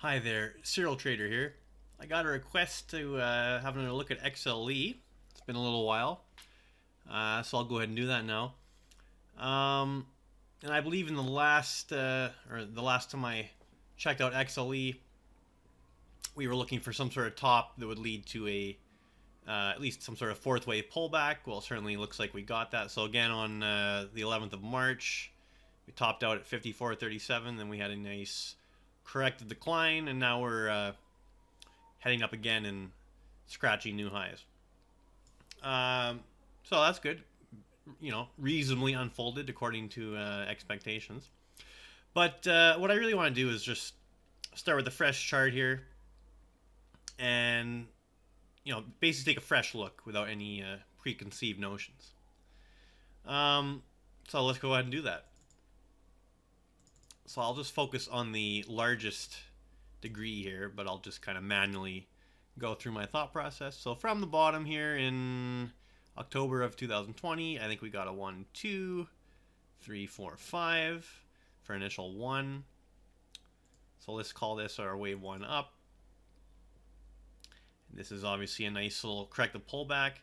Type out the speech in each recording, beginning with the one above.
Hi there, Serial Trader here. I got a request to have another look at XLE. It's been a little while, so I'll go ahead and do that now. Um, and I believe in the last time I checked out XLE, we were looking for some sort of top that would lead to at least some sort of fourth wave pullback. Well, it certainly looks like we got that. So again, on the 11th of March, we topped out at 54.37. Then we had a nice corrected decline, and now we're heading up again and scratching new highs. So that's good. Reasonably unfolded according to expectations. But what I really want to do is just start with a fresh chart here, and basically take a fresh look without any preconceived notions. So let's go ahead and do that. So I'll just focus on the largest degree here, but I'll just kind of manually go through my thought process. So from the bottom here in October of 2020, I think we got a 1, 2, 3, 4, 5 for initial 1. So let's call this our wave 1 up. This is obviously a nice little corrective pullback.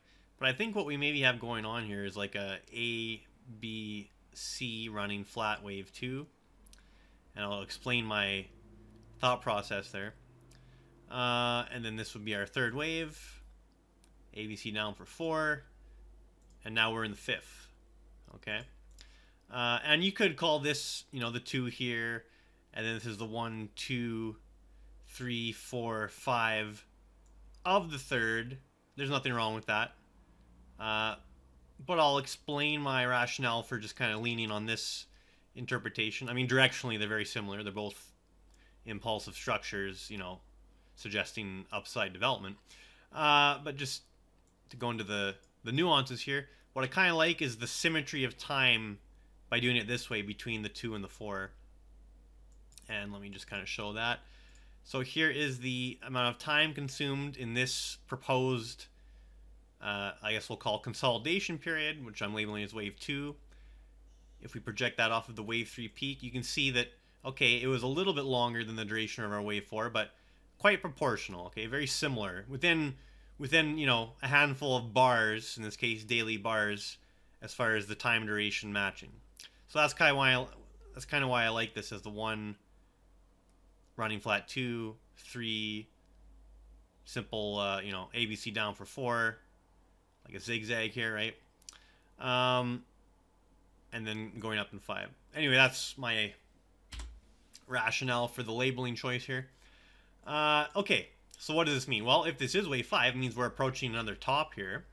But I think what we maybe have going on here is like A, B, C running flat wave 2. And I'll explain my thought process there. And then this would be our third wave. ABC down for 4. And now we're in the fifth. Okay. And you could call this, the 2 here. And then this is the 1, 2, 3, 4, 5 of the third. There's nothing wrong with that. But I'll explain my rationale for just kind of leaning on this interpretation. I mean, directionally, they're very similar. They're both impulsive structures, suggesting upside development. But just to go into the nuances here, what I kind of like is the symmetry of time by doing it this way between the 2 and the 4. And let me just kind of show that. So here is the amount of time consumed in this proposed, I guess we'll call consolidation period, which I'm labeling as wave 2. If we project that off of the wave 3 peak, you can see that, okay, it was a little bit longer than the duration of our wave 4, but quite proportional, okay, very similar. Within a handful of bars, in this case daily bars, as far as the time duration matching. So that's kind of why I like this as the 1 running flat 2, 3, simple, ABC down for 4, like a zigzag here, right? And then going up in 5. Anyway, that's my rationale for the labeling choice here. Okay, so what does this mean? Well, if this is wave 5, it means we're approaching another top here.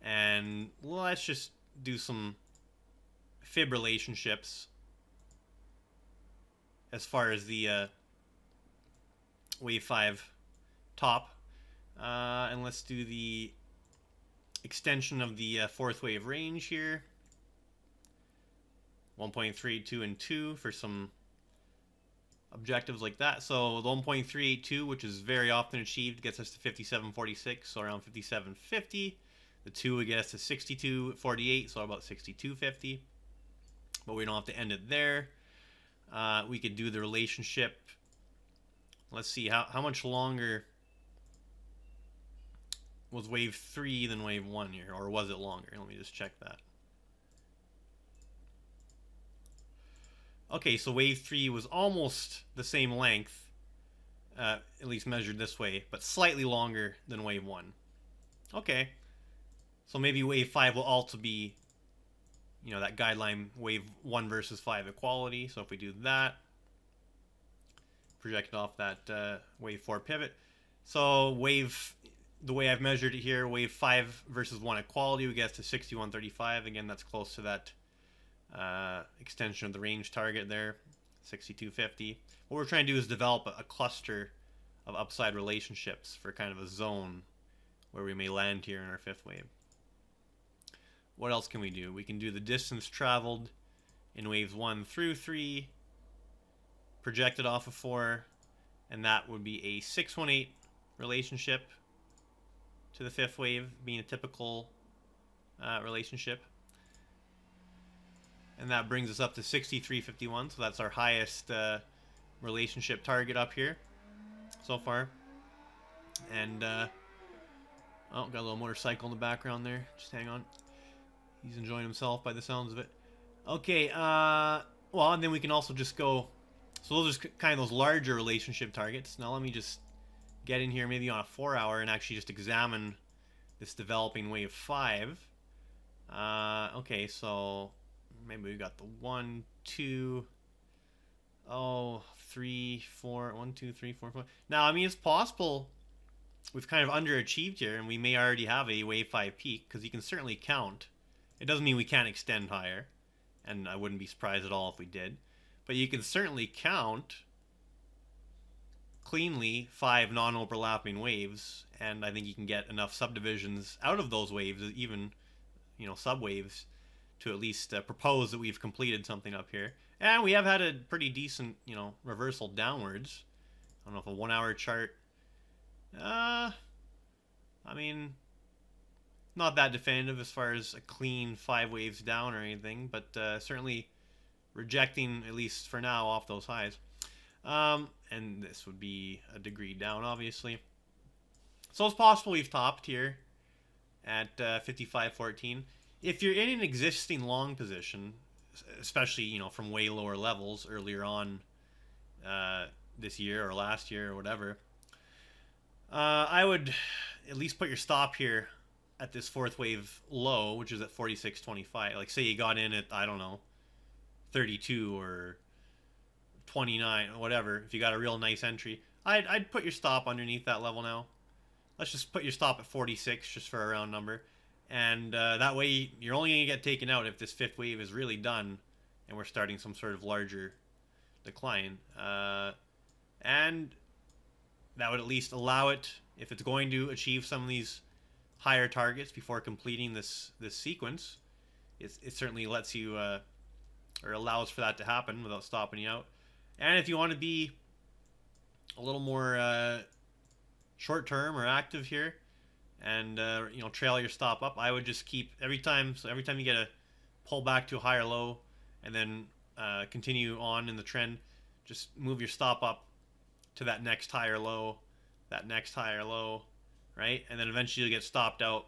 And let's just do some fib relationships as far as the wave 5 top. And let's do the extension of the fourth wave range here. 1.32 and 2 for some objectives like that. So the 1.382, which is very often achieved, gets us to 57.46, so around 57.50. The 2 would get us to 62.48, so about 62.50. But we don't have to end it there. We could do the relationship. Let's see, how much longer was wave 3 than wave 1 here? Or was it longer? Let me just check that. Okay, so wave 3 was almost the same length, at least measured this way, but slightly longer than wave 1. Okay, so maybe wave 5 will also be, that guideline wave 1 versus 5 equality. So if we do that, project off that wave 4 pivot. So the way I've measured it here, wave 5 versus 1 equality, we get to 61.35. Again, that's close to that extension of the range target there, 62.50. What we're trying to do is develop a cluster of upside relationships for kind of a zone where we may land here in our fifth wave. What else can we do? We can do the distance traveled in waves 1 through 3, projected off of 4, and that would be a 618 relationship to the fifth wave, being a typical relationship. And that brings us up to 63.51, so that's our highest relationship target up here so far. And, oh, got a little motorcycle in the background there. Just hang on. He's enjoying himself by the sounds of it. Okay, well, and then we can also just go... So those are kind of those larger relationship targets. Now let me just get in here maybe on a 4-hour and actually just examine this developing wave 5. Okay, so maybe we got the 1, 2... Oh, 3, 4, 1, 2, 3, 4, 5. Now, I mean, it's possible we've kind of underachieved here, and we may already have a wave 5 peak, because you can certainly count. It doesn't mean we can't extend higher, and I wouldn't be surprised at all if we did. But you can certainly count cleanly 5 non-overlapping waves, and I think you can get enough subdivisions out of those waves, even, you know, subwaves, to at least propose that we've completed something up here. And we have had a pretty decent, you know, reversal downwards. I don't know if a 1-hour chart. I mean, not that definitive as far as a clean 5 waves down or anything, but certainly rejecting, at least for now, off those highs. And this would be a degree down, obviously. So it's possible we've topped here at 55.14. If you're in an existing long position, especially, you know, from way lower levels earlier on this year or last year or whatever, I would at least put your stop here at this 4th wave low, which is at 46.25. Like, say you got in at, I don't know, 32 or 29 or whatever. If you got a real nice entry, I'd put your stop underneath that level now. Let's just put your stop at 46 just for a round number. And that way you're only going to get taken out if this 5th wave is really done and we're starting some sort of larger decline. And that would at least allow it, if it's going to achieve some of these higher targets before completing this sequence, it certainly lets you, or allows for that to happen without stopping you out. And if you want to be a little more short-term or active here, and you know, trail your stop up, I would just keep every time you get a pull back to a higher low and then continue on in the trend, just move your stop up to that next higher low, right? And then eventually you'll get stopped out.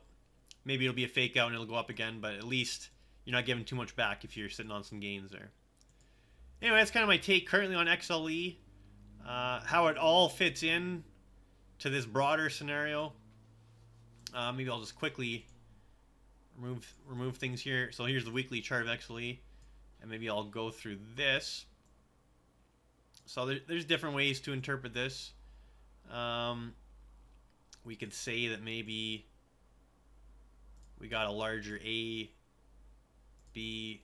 Maybe it'll be a fake out and it'll go up again, but at least you're not giving too much back if you're sitting on some gains there. Anyway, that's kind of my take currently on XLE, how it all fits in to this broader scenario. Maybe I'll just quickly remove things here. So here's the weekly chart of XLE, and maybe I'll go through this. So there's different ways to interpret this. We could say that maybe we got a larger A, B,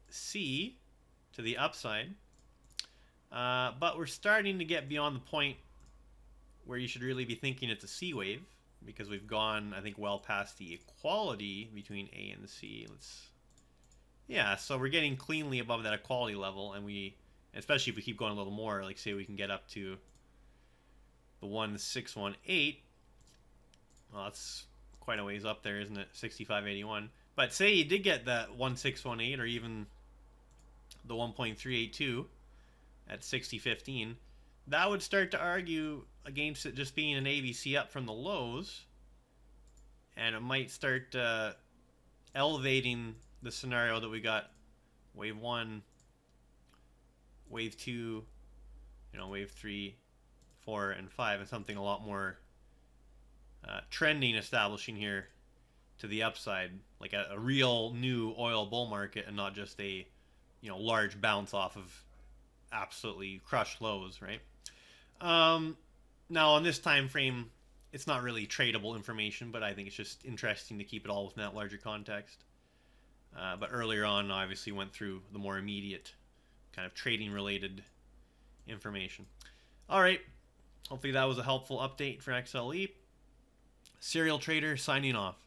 C to the upside, but we're starting to get beyond the point where you should really be thinking it's a C wave, because we've gone, I think, well past the equality between A and the C. Yeah, so we're getting cleanly above that equality level, and especially if we keep going a little more, like say we can get up to the 1618. Well, that's quite a ways up there, isn't it? 65.81. But say you did get that 1618 or even the 1.382 at 60.15, that would start to argue against it just being an ABC up from the lows, and it might start elevating the scenario that we got wave 1, wave 2, you know, wave 3, 4, and 5, and something a lot more trending establishing here to the upside, like a real new oil bull market, and not just a, you know, large bounce off of absolutely crushed lows, right? Now on this time frame, it's not really tradable information, but I think it's just interesting to keep it all within that larger context. But earlier on, obviously went through the more immediate kind of trading related information. All right, hopefully that was a helpful update for XLE. Serial Trader signing off.